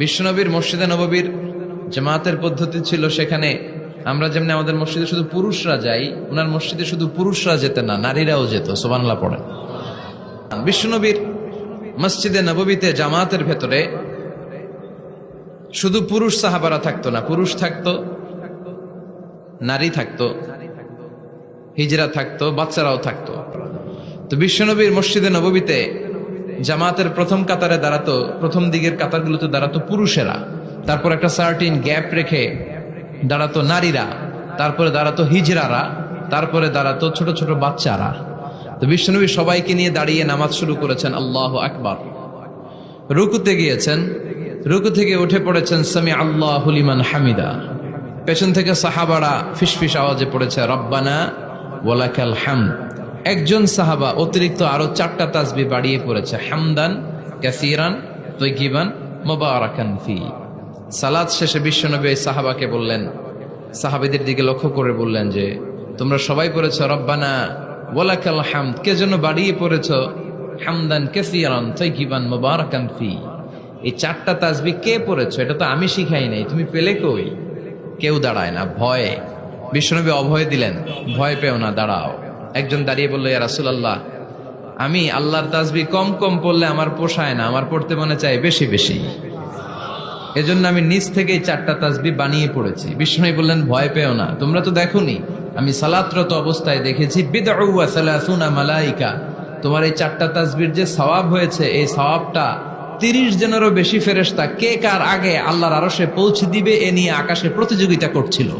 বিশ্বনবীর মসজিদে নববীর জামাতের পদ্ধতি ছিল, সেখানে আমরা যেমনি আমাদের মসজিদে শুধু পুরুষরা যাই, ওনার মসজিদে শুধু পুরুষরা যেতেন না, নারীরাও যেত। সুবহানাল্লাহ পড়েন। বিশ্বনবীর মসজিদে নববীতে জামাতের ভেতরে শুধু পুরুষ সাহাবারা থাকতো না, পুরুষ থাকতো, নারী থাকতো, হিজরা থাকতো, বাচ্চারাও থাকতো। তো বিশ্বনবীর মসজিদে নববীতে জামাতের প্রথম কাতারে দাঁড়াতো, প্রথম দিকের কাতারগুলোতে দাঁড়াতো পুরুষেরা, তারপর একটা সার্টিন গ্যাপ রেখে দাঁড়াতো নারীরা, তারপরে দাঁড়াতো হিজরারা, তারপরে দাঁড়াতো ছোট ছোট বাচ্চারা। তো বিশ্বনবী সবাইকে নিয়ে দাঁড়িয়ে নামাজ শুরু করেছেন, আল্লাহু আকবার। রুকুতে গিয়েছেন, রুকু থেকে উঠে পড়েছেন সামি আল্লাহু লিমান হামিদা। পেছন থেকে সাহাবারা ফিসফিস আওয়াজে পড়েছে রব্বানা ওয়ালাকাল হামদ। একজন সাহাবা অতিরিক্ত আরো 4টা তাসবিহ বাড়িয়ে পড়েছে, হামদান কাসীরান তাইয়িবান মুবারাকান ফি। সালাত শেষে বিশ্বনবী এই সাহাবাকে বললেন, সাহাবীদের দিকে লক্ষ্য করে বললেন যে তোমরা সবাই পড়েছো রব্বানা ওয়ালাকাল হামদ, কে যেন বাড়িয়ে পড়েছো হামদান কাসীরান তাইয়িবান মুবারাকান ফি। এই 4টা তাসবিহ কে পড়েছো? এটা তো আমি শিখাই নাই, তুমি পেলে কই? কেউ দাঁড়ায় না, ভয়ে। বিশ্বনবী অভয় দিলেন, ভয় পেও না, দাঁড়াও। একজন দাঁড়িয়ে বলল, ইয়া রাসূলুল্লাহ, আমি আল্লাহর তাসবিহ কম কম পড়লে আমার পোষায় না, আমার পড়তে মনে চায় বেশি বেশি, এজন্য আমি নিজ থেকেই 4টা তাসবিহ বানিয়ে পড়েছি। বিশ্বনবী বললেন, ভয় পেও না, তোমরা তো দেখোনি, আমি সালাতরত অবস্থায় দেখেছি বিদউ ওয়া সালাসুনা মালাইকা, তোমার এই 4টা তাসবিহর যে সওয়াব হয়েছে, এই সওয়াবটা 30 জনেরও বেশি ফেরেশতা কে কার আগে আল্লাহর আরশে পৌঁছে দিবে এ নিয়ে আকাশে প্রতিযোগিতা করছিল।